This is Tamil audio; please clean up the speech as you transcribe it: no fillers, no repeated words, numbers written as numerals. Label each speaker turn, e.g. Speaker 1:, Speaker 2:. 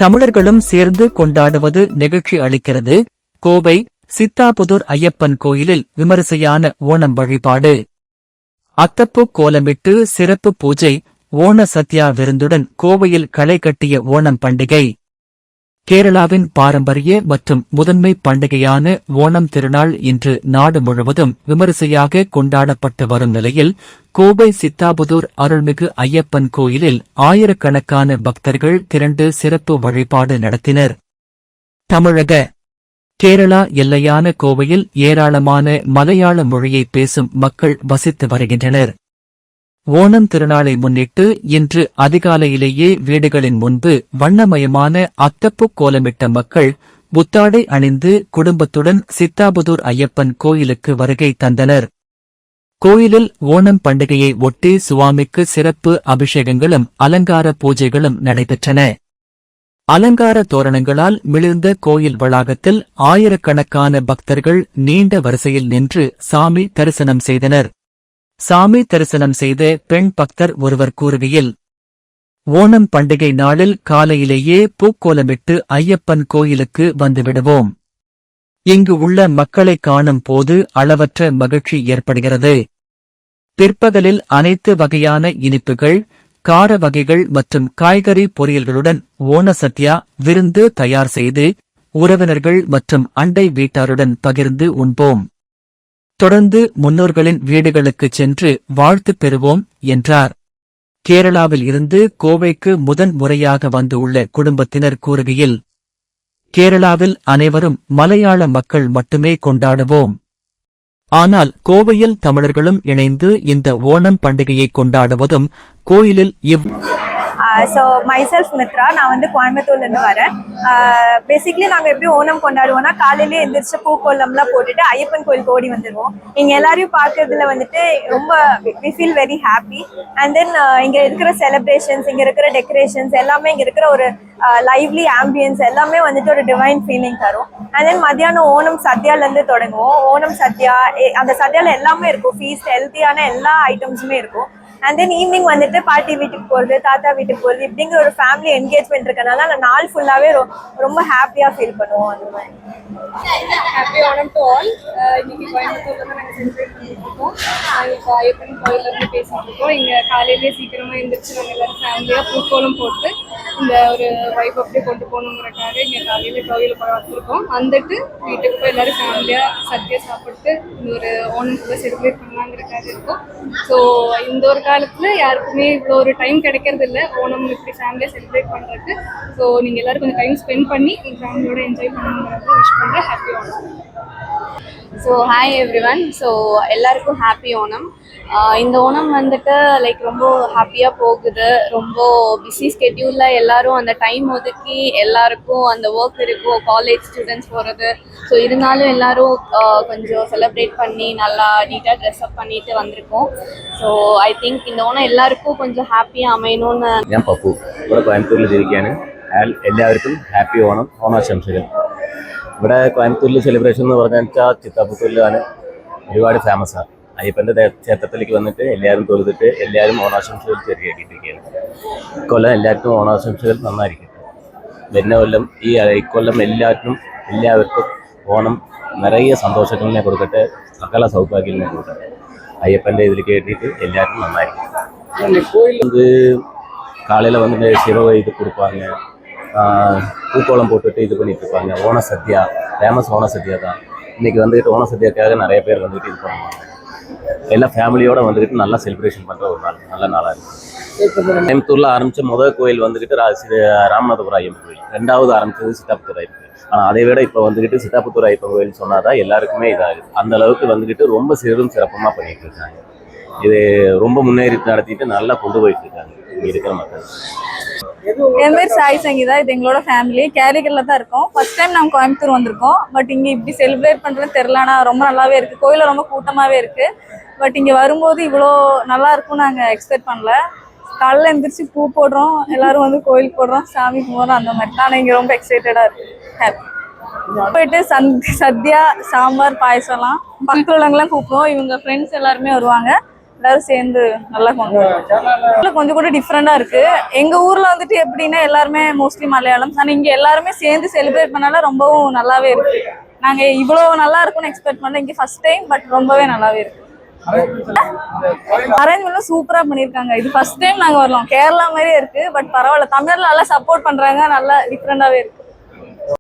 Speaker 1: தமிழர்களும் சேர்ந்து கொண்டாடுவது நெகிழ்ச்சி அளிக்கிறது. கோவை சித்தாபுதூர் ஐயப்பன் கோயிலில் விமரிசையான ஓணம் வழிபாடு. அத்தப்பூ கோலமிட்டு சிறப்பு பூஜை, ஓண சத்யா விருந்துடன் கோவையில் களை கட்டிய ஓணம் பண்டிகை. கேரளாவின் பாரம்பரிய மற்றும் முதன்மை பண்டிகையான ஓணம் திருநாள் இன்று நாடு முழுவதும் விமரிசையாக கொண்டாடப்பட்டு வரும் நிலையில் கோவை சித்தாபுதூர் அருள்மிகு ஐயப்பன் கோயிலில் ஆயிரக்கணக்கான பக்தர்கள் திரண்டு சிறப்பு வழிபாடு நடத்தினர். தமிழக கேரளா எல்லையான கோவையில் ஏராளமான மலையாள மொழியை பேசும் மக்கள் வசித்து வருகின்றனர். ஓணம் திருநாளை முன்னிட்டு இன்று அதிகாலையிலேயே வீடுகளின் முன்பு வண்ணமயமான அத்தப்பூ கோலமிட்ட மக்கள் புத்தாடை அணிந்து குடும்பத்துடன் சித்தாபுதூர் ஐயப்பன் கோயிலுக்கு வருகை தந்தனர். கோயிலில் ஓணம் பண்டிகையை ஒட்டி சுவாமிக்கு சிறப்பு அபிஷேகங்களும் அலங்கார பூஜைகளும் நடைபெற்றன. அலங்கார தோரணங்களால் மிளிர்ந்த கோயில் வளாகத்தில் ஆயிரக்கணக்கான பக்தர்கள் நீண்ட வரிசையில் நின்று சாமி தரிசனம் செய்தனர். சாமி தரிசனம் செய்த பெண் பக்தர் ஒருவர் கூறுகையில், ஓணம் பண்டிகை நாளில் காலையிலேயே பூக்கோலமிட்டு ஐயப்பன் கோயிலுக்கு வந்துவிடுவோம். இங்கு உள்ள மக்களை காணும் போது அளவற்ற மகிழ்ச்சி ஏற்படுகிறது. பிற்பகலில் அனைத்து வகையான இனிப்புகள், கார வகைகள் மற்றும் காய்கறி பொரியல்களுடன் ஓண சத்யா விருந்து தயார் செய்து உறவினர்கள் மற்றும் அண்டை வீட்டாருடன் பகிர்ந்து உண்போம். தொடர்ந்து முன்னோர்களின் வீடுகளுக்குச் சென்று வாழ்த்து பெறுவோம் என்றார். கேரளாவில் இருந்து கோவைக்கு முதன் முறையாக வந்து உள்ள குடும்பத்தினர் கூறுகையில், கேரளாவில் அனைவரும் மலையாள மக்கள் மட்டுமே கொண்டாடுவோம். ஆனால் கோவையில் தமிழர்களும் இணைந்து இந்த ஓணம் பண்டிகையை கொண்டாடுவதும் கோயிலில்
Speaker 2: ஸோ மைசெல்ஃப் மித்ரா, நான் வந்து கோயம்புத்தூர்லேருந்து வரேன். பேசிக்லி நாங்கள் எப்படி ஓணம் கொண்டாடுவோம்னா, காலையிலே எந்திரிச்சு பூக்கோலம்லாம் போட்டுட்டு ஐயப்பன் கோயிலுக்கு ஓடி வந்துடுவோம். இங்கே எல்லாரையும் பார்க்கறதுல வந்துட்டு ரொம்ப we feel very happy. And then இங்கே இருக்கிற செலிப்ரேஷன்ஸ், இங்கே இருக்கிற டெக்கரேஷன்ஸ் எல்லாமே, இங்கே இருக்கிற ஒரு லைவ்லி ஆம்பியன்ஸ் எல்லாமே வந்துட்டு ஒரு டிவைன் ஃபீலிங் தரும். அண்ட் தென் மத்தியானம் ஓணம் சத்யாலேருந்து தொடங்குவோம். ஓணம் சத்யா, அந்த சத்யாவில் எல்லாமே இருக்கும், ஃபீஸ்ட், ஹெல்த்தியான எல்லா ஐட்டம்ஸுமே இருக்கும். அண்ட் தென் ஈவினிங் வந்துட்டு பாட்டி வீட்டுக்கு போகிறது, தாத்தா வீட்டுக்கு போகிறது, இப்படிங்கிற ஒரு ஃபேமிலி என்கேஜ்மெண்ட் இருக்கனால அந்த நாள் ஃபுல்லாகவே ரொம்ப ஹாப்பியாக ஃபீல் பண்ணுவோம். அந்த மாதிரி
Speaker 3: ஹாப்பி ஓணம் டு ஆல். இன்னைக்கு கோயம்புத்தூர்ல தான் நாங்கள் செலிப்ரேட் பண்ணியிருக்கோம். இப்போ ஐயப்பன் கோயிலேருந்து பேசிட்டு இருக்கோம். இங்கே காலையிலேயே சீக்கிரமாக எழுந்திரிச்சு நாங்கள் எல்லோரும் ஃபேமிலியாக பூக்கோலம் போட்டு இந்த ஒரு வைப் அப்படியே கொண்டு போகணுங்கிறக்காக இங்கே காலையில் கோயிலுக்கு பார்த்துருக்கோம். வந்துட்டு வீட்டுக்கு போய் எல்லோரும் ஃபேமிலியாக சத்தியா சாப்பிட்டு இந்த ஒரு ஓணம் கூட செலிப்ரேட் பண்ணலாங்கிறக்காக இருக்கும். ஸோ இந்த ஒரு காலத்தில் யாருக்குமே இவ்வளோ ஒரு டைம் கிடைக்கிறது இல்லை ஓணம் இப்படி ஃபேமிலியாக செலிப்ரேட் பண்ணுறதுக்கு. ஸோ நீங்கள் எல்லோரும் கொஞ்சம் டைம் ஸ்பெண்ட் பண்ணி உங்கள் ஃபேமிலியோட என்ஜாய் பண்ணணுங்கிறத விஷ் பண்ணுறேன். Happy Onam.
Speaker 4: So hi everyone. So எல்லாருக்கும் ஹாப்பி ஓணம். இந்த ஓணம் வந்துட்டு லைக் ரொம்ப ஹாப்பியாக போகுது. ரொம்ப பிஸி ஸ்கெட்யூலில் எல்லோரும் அந்த டைம் ஒதுக்கி எல்லாருக்கும் அந்த ஒர்க் இருக்கும், காலேஜ் ஸ்டூடெண்ட்ஸ் போகிறது. ஸோ இருந்தாலும் எல்லோரும் கொஞ்சம் செலிப்ரேட் பண்ணி நல்லா நீட்டாக ட்ரெஸ்அப் பண்ணிட்டு வந்திருக்கோம். ஸோ ஐ திங்க் இந்த ஓணம் എല്ലാവർക്കും கொஞ்சம் ഹാപ്പിயாக அமையணும்னு.
Speaker 5: ഞാൻ പപ്പു, ഇവിടെ കോയമ്പത്തൂരിൽ ജീവിക്കുകയാണ്. എല്ലാവർക്കും ഹാപ്പി ഓണം, ഓണാശംസകൾ. ഇവിടെ കോയമ്പത്തൂരിൽ സെലിബ്രേഷൻ എന്ന് പറഞ്ഞാൽ ചിത്താപുത്തൂരിലാണ് ഒരുപാട് ഫേമസാണ്. അയ്യപ്പൻ്റെ ക്ഷേത്രത്തിലേക്ക് വന്നിട്ട് എല്ലാവരും തൊഴുതിട്ട് എല്ലാവരും ഓണാശംസകൾ ചെറിയാക്കിയിട്ടിരിക്കുകയാണ്. ഇക്കൊല്ലം എല്ലാവർക്കും ഓണാശംസകൾ നന്നായിരിക്കും. വരുന്ന കൊല്ലം ഈ ഇക്കൊല്ലം എല്ലാവർക്കും ഓണം നിറയെ സന്തോഷങ്ങളിനെ കൊടുക്കട്ടെ, സകല സൗഭാഗ്യങ്ങളെ കൊടുക്കട്ടെ. അയ്യപ്പൻ്റെ ഇതിൽ കേട്ടിട്ട് എല്ലാവർക്കും നന്നായിരിക്കും. இது காலையில் வந்துட்டு சிரவை இது கொடுப்பாங்க, பூக்கோளம் போட்டுட்டு இது பண்ணிட்டு இருப்பாங்க. ஓண சத்யா ஃபேமஸ், ஓண சத்யா தான். இன்றைக்கி வந்துட்டு ஓண சத்யாக்காக நிறைய பேர் வந்துட்டு இது பண்ணுவாங்க. எல்லாம் ஃபேமிலியோடு வந்துக்கிட்டு நல்லா செலிப்ரேஷன் பண்ணுற ஒரு நாள், நல்ல நாளாக இருக்குது. கோயம்புத்தூரில் ஆரம்பித்த முதல் கோயில் வந்துக்கிட்டு ராமநாதபுரம் ஐயப்பன் கோயில், ரெண்டாவது ஆரம்பித்தது சித்தாபுத்தூர் ஐயப்பன் கோயில். ஆனால் அதை விட இப்போ வந்துக்கிட்டு சித்தாபுத்தூர் ஐயப்பன் கோயில் சொன்னால் தான் எல்லாருக்குமே இதாகுது. அந்த அளவுக்கு வந்துக்கிட்டு ரொம்ப சீரும் சிறப்பமாக பண்ணிகிட்டு இருக்காங்க. இது ரொம்ப முன்னேறி நடத்திட்டு நல்லா கொண்டு போயிட்டு இருக்காங்க இங்கே இருக்கிற மக்கள்.
Speaker 2: என் பேர் சாய் சங்கீதா. இது எங்களோட ஃபேமிலி கேரளிகளில் தான் இருக்கோம். ஃபர்ஸ்ட் டைம் நாங்கள் கோயம்புத்தூர் வந்திருக்கோம். பட் இங்கே இப்படி செலிப்ரேட் பண்ணுறதுன்னு தெரில. ஆனால் ரொம்ப நல்லாவே இருக்குது. கோயிலில் ரொம்ப கூட்டமாகவே இருக்குது. பட் இங்கே வரும்போது இவ்வளோ நல்லா இருக்கும்னு நாங்கள் எக்ஸ்பெக்ட் பண்ணல. காலையில் எழுந்திரிச்சு பூ போடுறோம், எல்லோரும் வந்து கோயிலுக்கு போடுறோம், சாமி கும்பிட்றோம், அந்த மாதிரி தான். ஆனால் இங்கே ரொம்ப எக்ஸைட்டடாக இருக்குது, ஹாப்பி. போயிட்டு சத்யா, சாம்பார், பாயசம்லாம் பக்கத்து உள்ளவங்களாம் கூப்பிடுவோம். இவங்க ஃப்ரெண்ட்ஸ் எல்லாருமே வருவாங்க. எல்லாரும் சேர்ந்து நல்லா கொண்டாடுவோம். கொஞ்சம் கூட டிஃப்ரெண்டா இருக்கு. எங்க ஊர்ல வந்துட்டு எப்படின்னா எல்லாருமே மோஸ்ட்லி மலையாளம், ஆனா இங்க எல்லாருமே சேர்ந்து செலிப்ரேட் பண்ணால ரொம்பவும் நல்லாவே இருக்கு. நாங்க இவ்வளவு நல்லா இருக்கும்னு எக்ஸ்பெக்ட் பண்ணல, இங்க ஃபர்ஸ்ட் டைம், பட் ரொம்பவே நல்லாவே இருக்கு. அரேஞ்ச்மெண்ட்லாம் சூப்பரா பண்ணிருக்காங்க. இது ஃபர்ஸ்ட் டைம் நாங்க வரலாம். கேரளா மாதிரியே இருக்கு, பட் பரவாயில்ல. தமிழ்ல நல்லா சப்போர்ட் பண்றாங்க, நல்லா டிஃப்ரெண்டாவே இருக்கு.